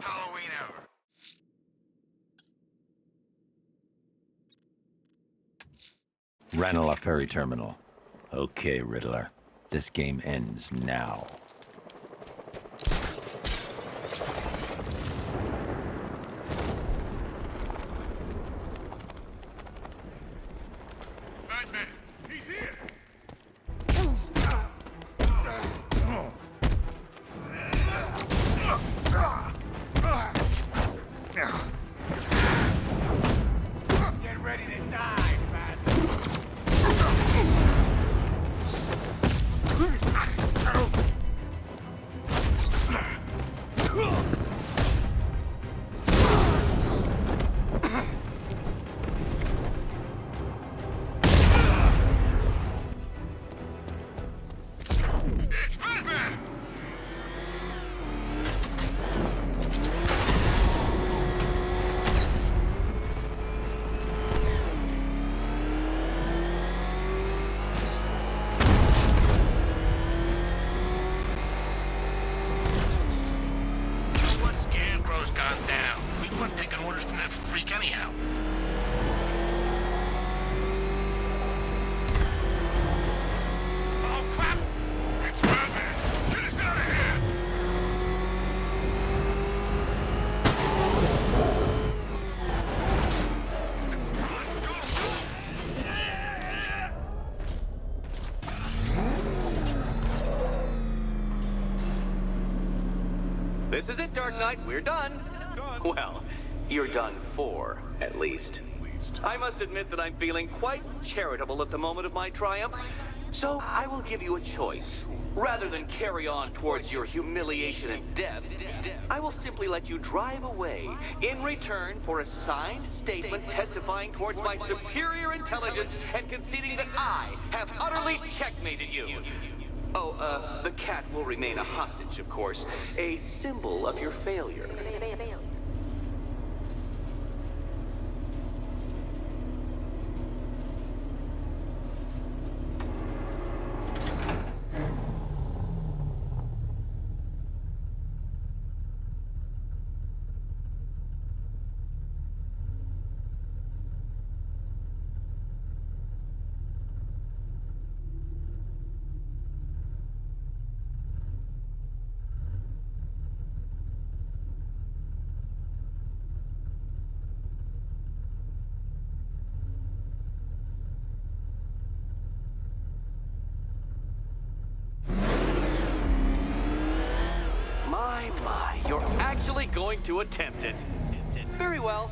Halloween ever. Ranelagh Ferry Terminal. Okay, Riddler. This game ends now. Batman, he's here! Get ready to die, Batman! It's Batman! Once Scarecrow's gone down, we weren't taking orders from that freak anyhow. Oh, crap! It's Batman! Get us out of here! Run, go, This is it, Dark Knight. We're done. Well, you're done for, at least. I must admit that I'm feeling quite charitable at the moment of my triumph. So I will give you a choice. Rather than carry on towards your humiliation and death, I will simply let you drive away in return for a signed statement testifying towards my superior intelligence and conceding that I have utterly checkmated you. Oh, the cat will remain a hostage, of course. A symbol of your failure. My, you're actually going to attempt it. Very well.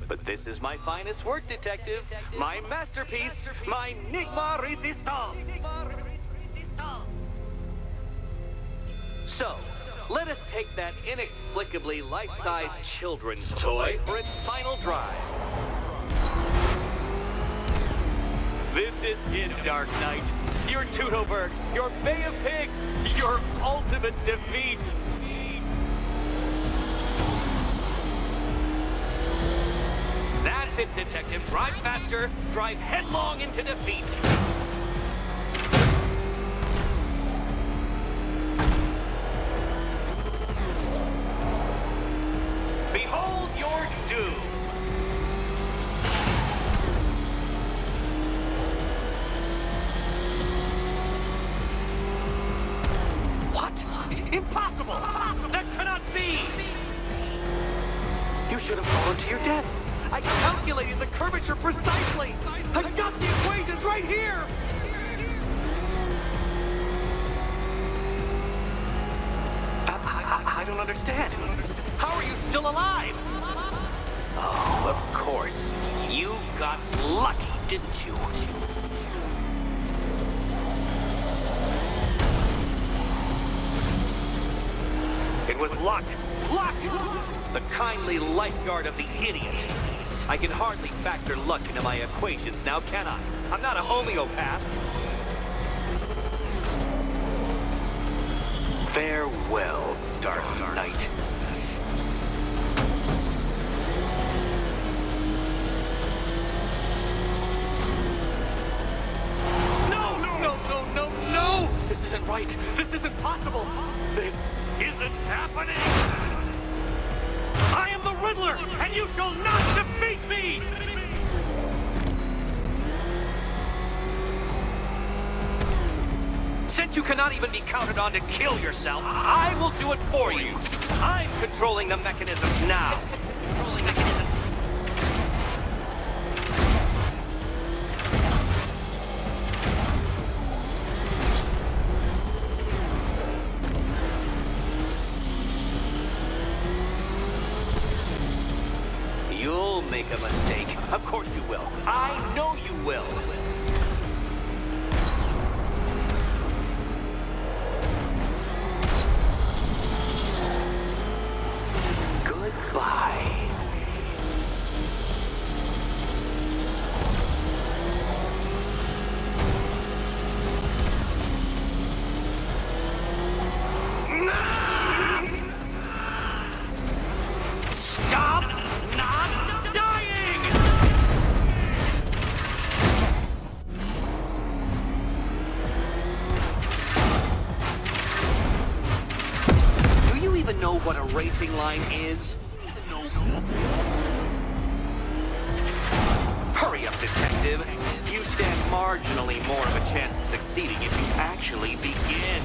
But this is my finest work, Detective. My masterpiece, my Enigma Resistance. So, let us take that inexplicably life-size children's toy for its final drive. This is it, Dark Knight. Your Teutoburg, your Bay of Pigs, your ultimate defeat. That's it, Detective. Drive faster, drive headlong into defeat. Behold your doom. Impossible! That cannot be! You should have fallen to your death. I calculated the curvature precisely. I've got the equations right here. I don't understand. How are you still alive? Oh, of course. You got lucky, didn't you? It was luck. Luck! The kindly lifeguard of the idiot. I can hardly factor luck into my equations now, can I? I'm not a homeopath. Farewell, Dark Knight. No! This isn't right. This isn't possible. This isn't happening. Riddler, and you shall not defeat me! Since you cannot even be counted on to kill yourself, I will do it for you. I'm controlling the mechanisms now. Controlling mechanisms. You'll make a mistake. Of course you will. I know you will. Goodbye. Stop not dying! Do you even know what a racing line is? Hurry up, detective. You stand marginally more of a chance of succeeding if you actually begin.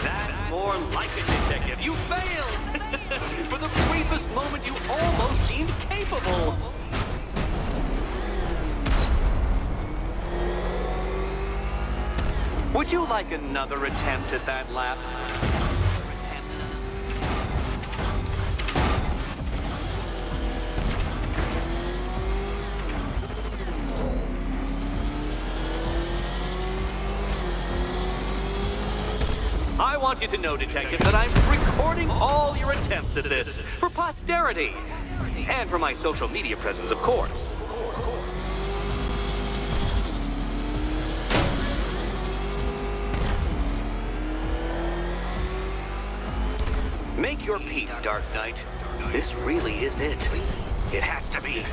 That's more like it, detective. You failed! For the briefest moment, you almost seemed capable. Would you like another attempt at that lap? I want you to know, Detective, that I'm recording all your attempts at this for posterity. And for my social media presence, of course. Make your peace, Dark Knight. This really is it. It has to be.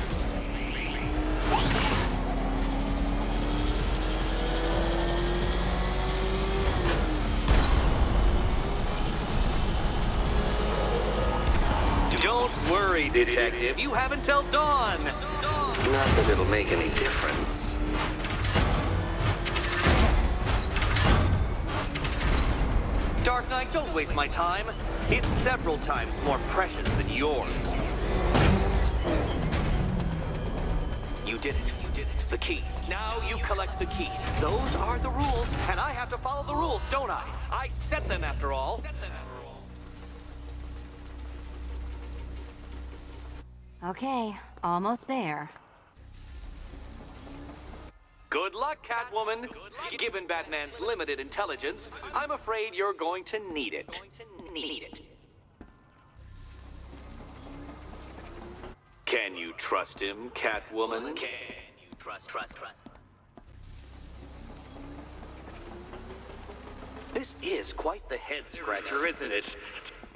Don't worry, Detective. You have until dawn. Not that it'll make any difference. Dark Knight, don't waste my time. It's several times more precious than yours. You did it. You did it. The key. Now you collect the key. Those are the rules, and I have to follow the rules, don't I? I set them after all. Okay, almost there. Good luck, Catwoman. Given Batman's limited intelligence, I'm afraid you're going to need it. Can you trust him, Catwoman? Can you trust? This is quite the head-scratcher, isn't it?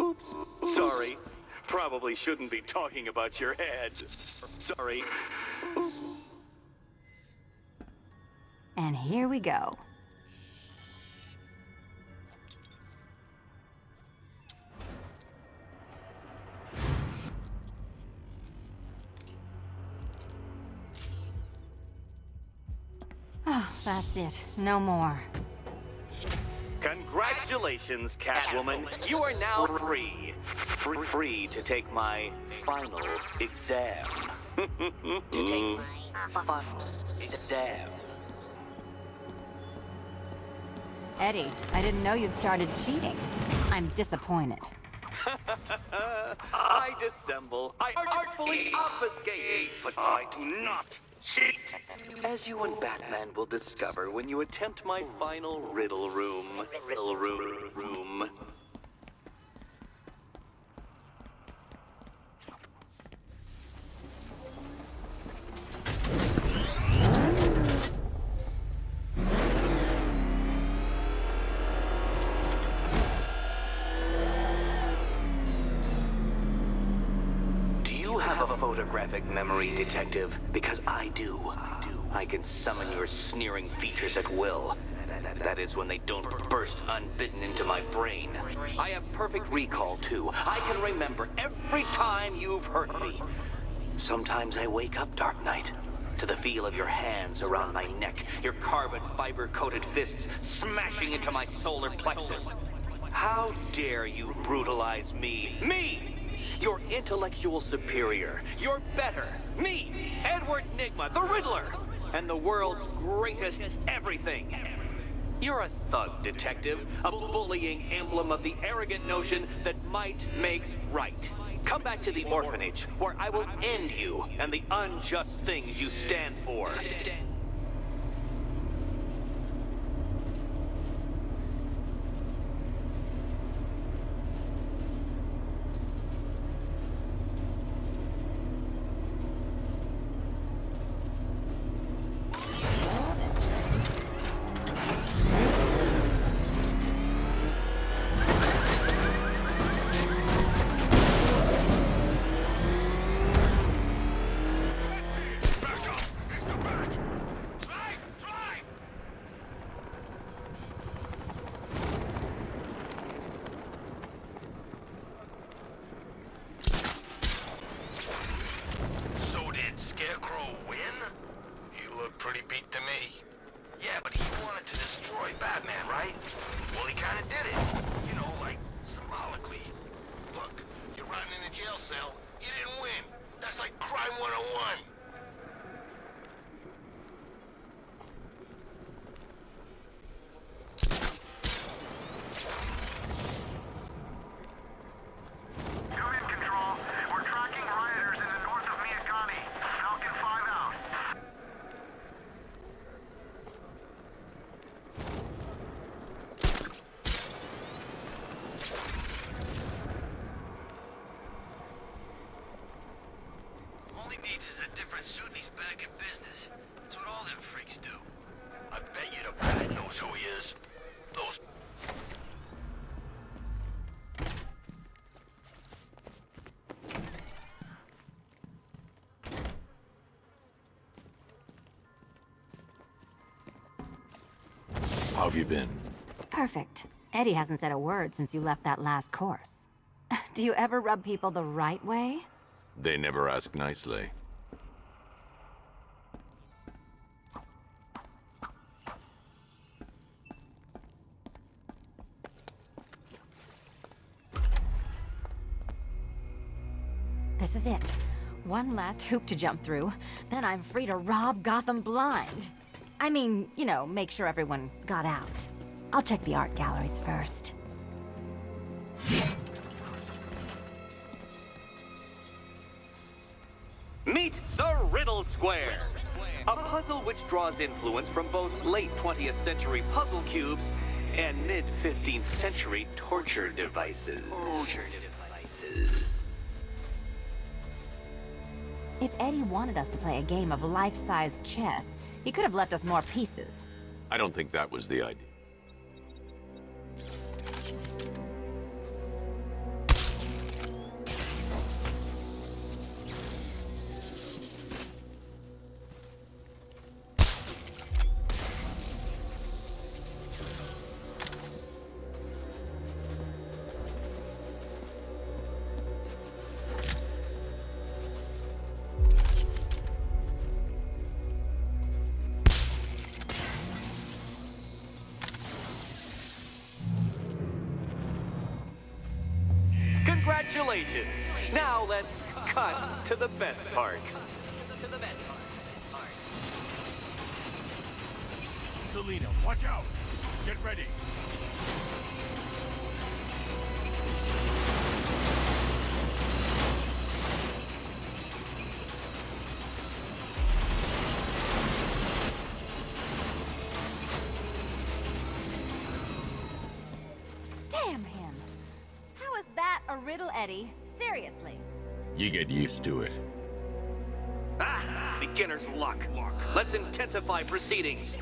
Oops, sorry. Probably shouldn't be talking about your head. Sorry. And here we go. Oh, that's it. No more. Congratulations, Catwoman. You are now free. Free to take my final exam. To take my final exam. Eddie, I didn't know you'd started cheating. I'm disappointed. I dissemble. I artfully obfuscate. But I do not cheat. As you and Batman will discover when you attempt my final riddle room. Riddle room. Have a photographic memory, Detective, because I do. I can summon your sneering features at will. That is, when they don't burst unbidden into my brain. I have perfect recall, too. I can remember every time you've hurt me. Sometimes I wake up, Dark Knight, to the feel of your hands around my neck, your carbon fiber-coated fists smashing into my solar plexus. How dare you brutalize me? Me! Your intellectual superior. Your better. Me, Edward Nygma, the Riddler, and the world's greatest everything. You're a thug, detective, a bullying emblem of the arrogant notion that might makes right. Come back to the orphanage, where I will end you and the unjust things you stand for. Back up! It's the bat! Drive! Drive! So did Scarecrow win? He looked pretty beat to me. Yeah, but he wanted to destroy Batman, right? Well, he kinda did it. You know, like, symbolically. Look, you're rotting in a jail cell. You didn't win. That's like crime 101. Come in, Control. We're tracking rioters in the north of Miyagani. Falcon 5 out. All he needs is a different suit and he's back in business. That's what all them freaks do. I bet you the bat knows who he is. Those... How have you been? Perfect. Eddie hasn't said a word since you left that last course. Do you ever rub people the right way? They never ask nicely. This is it. One last hoop to jump through, then I'm free to rob Gotham blind. I mean, you know, make sure everyone got out. I'll check the art galleries first. Meet the Riddle Square, a puzzle which draws influence from both late 20th century puzzle cubes and mid 15th century torture devices. If Eddie wanted us to play a game of life-size chess, he could have left us more pieces. I don't think that was the idea. Congratulations! Now let's cut to the best part. Selina, watch out! Get ready! Damn him! How is that a riddle, Eddie? Seriously. You get used to it. Ah, beginner's luck. Let's intensify proceedings.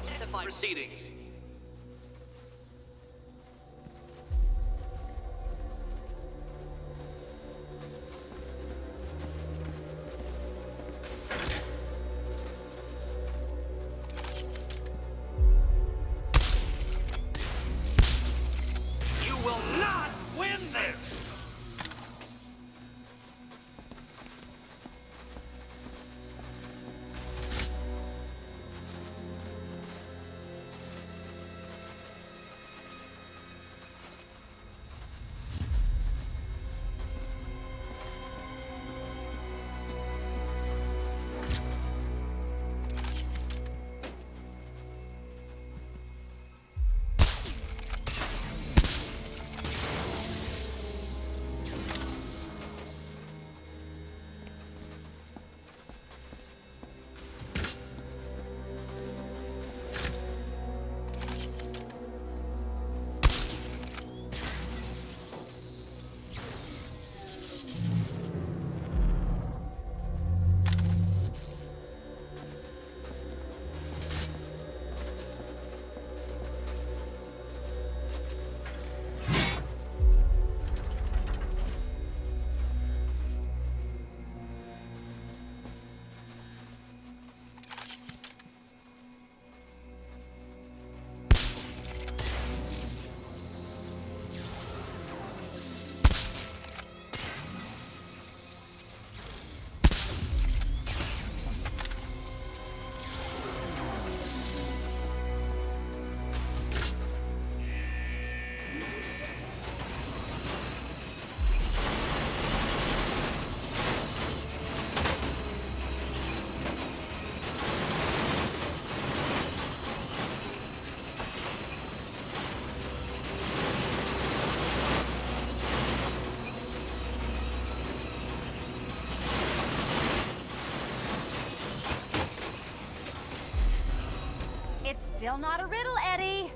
Still not a riddle, Eddie.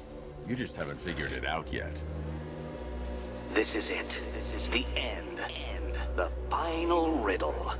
You just haven't figured it out yet. This is it. This is the end. The final riddle.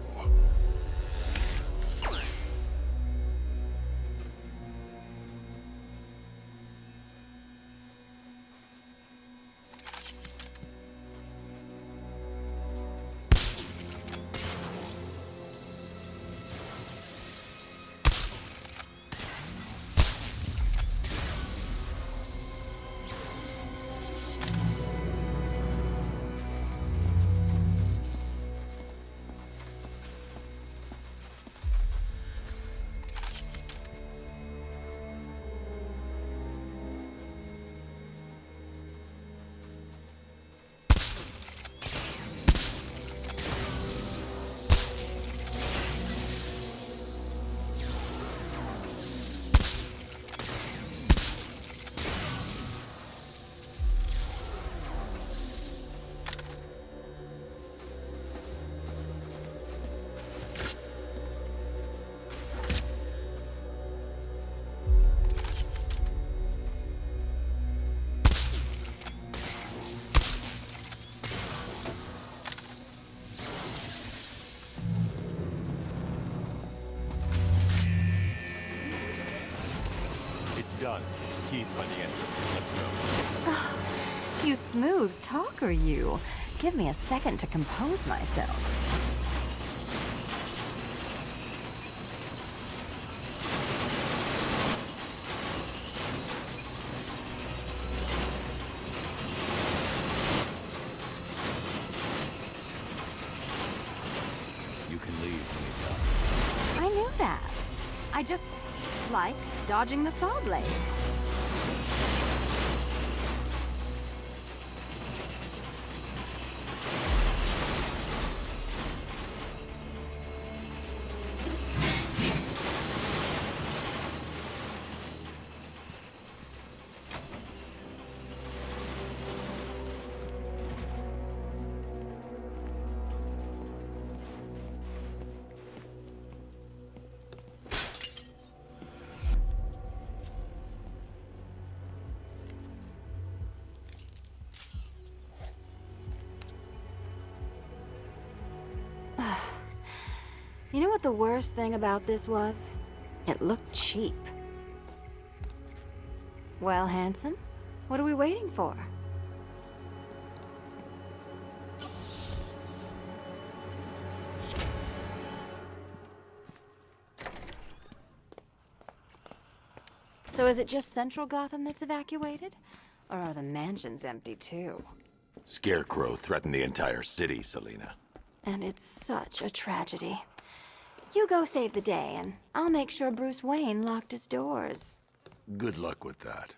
Done. Keys by the entrance. Let's go. You smooth talker, you. Give me a second to compose myself. You can leave anytime. I knew that. I just like dodging the saw blade. You know what the worst thing about this was? It looked cheap. Well, handsome, what are we waiting for? So is it just Central Gotham that's evacuated? Or are the mansions empty too? Scarecrow threatened the entire city, Selina. And it's such a tragedy. You go save the day, and I'll make sure Bruce Wayne locked his doors. Good luck with that.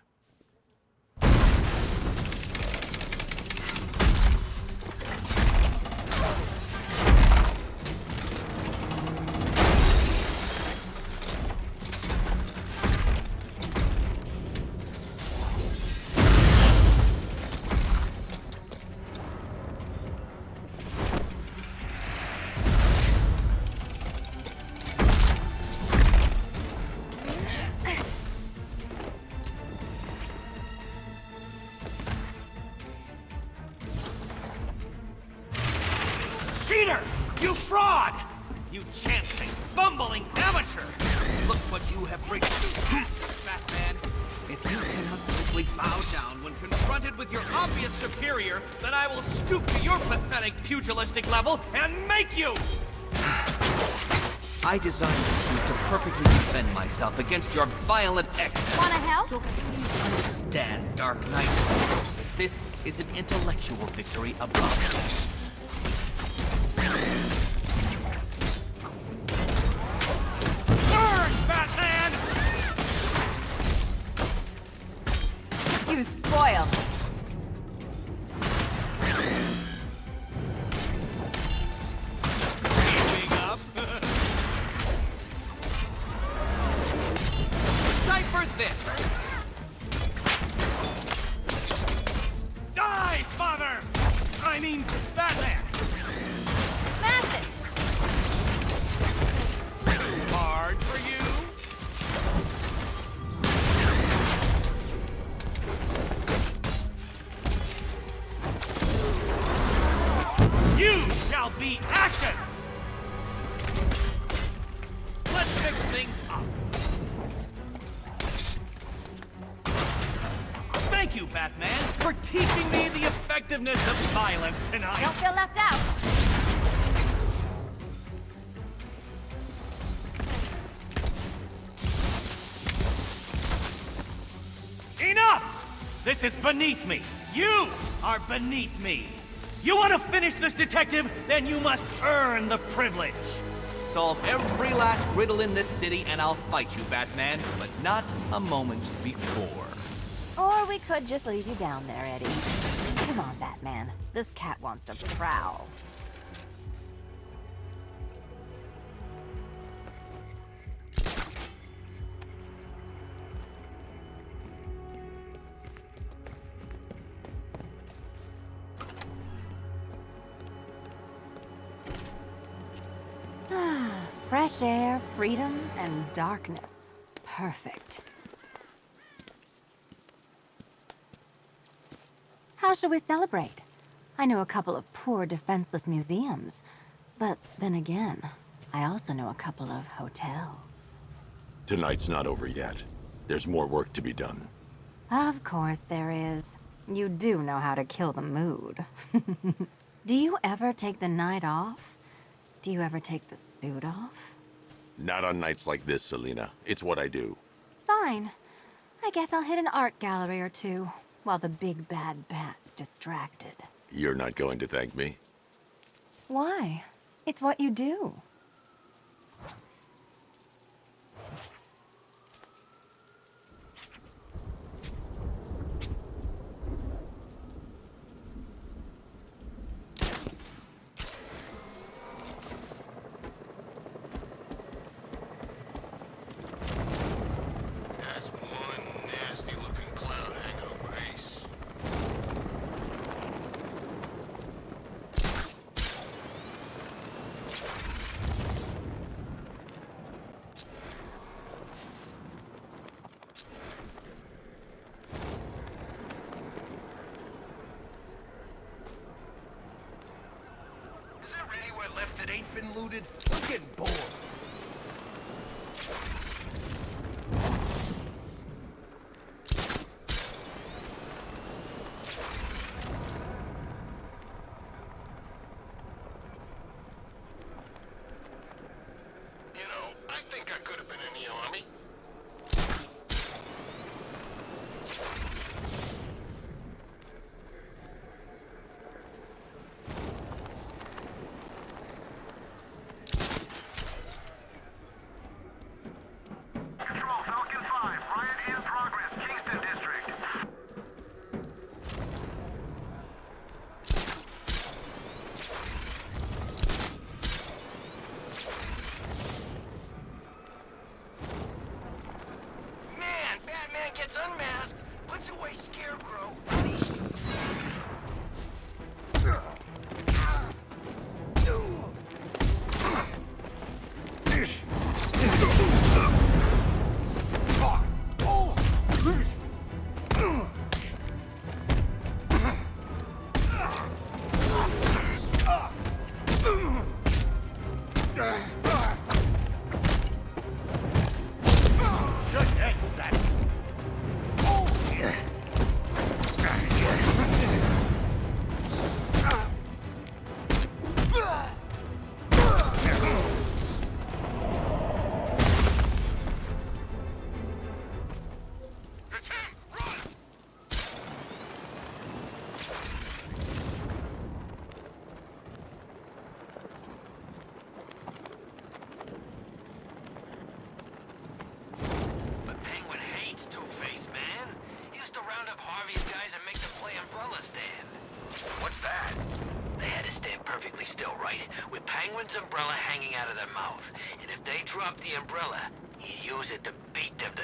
Cheater! You fraud! You chancing, fumbling amateur! Look what you have brought to Batman. If you cannot simply bow down when confronted with your obvious superior, then I will stoop to your pathetic pugilistic level and make you! I designed this suit to perfectly defend myself against your violent excess. Wanna help? So please understand, Dark Knight. This is an intellectual victory above me. You spoiled. Keeping up. Decipher this. Die, father! I mean, Batman! Smash it! Too hard for you? be ashes! Let's fix things up. Thank you, Batman, for teaching me the effectiveness of violence tonight. Don't feel left out. Enough! This is beneath me. You are beneath me. You want to finish this, detective? Then you must earn the privilege. Solve every last riddle in this city and I'll fight you, Batman, but not a moment before. Or we could just leave you down there, Eddie. Come on, Batman. This cat wants to prowl. Fresh air, freedom, and darkness. Perfect. How should we celebrate? I know a couple of poor, defenseless museums. But then again, I also know a couple of hotels. Tonight's not over yet. There's more work to be done. Of course there is. You do know how to kill the mood. Do you ever take the night off? Do you ever take the suit off? Not on nights like this, Selina. It's what I do. Fine. I guess I'll hit an art gallery or two, while the big bad bat's distracted. You're not going to thank me? Why? It's what you do. That's one nasty-looking cloud hangover, Ace. Is there anywhere left that ain't been looted? I'm getting bored. You know, I think I could have been in the army. Control, Falcon 5. Riot in progress. Kingston District. Man, Batman gets unmasked, puts away Scarecrow. It's him! Run! But Penguin hates Two-Face, man. He used to round up Harvey's guys and make them play umbrella stand. What's that? They had to stand perfectly still, right? With Penguin's umbrella hanging out of their mouth. And if they dropped the umbrella, he'd use it to beat them to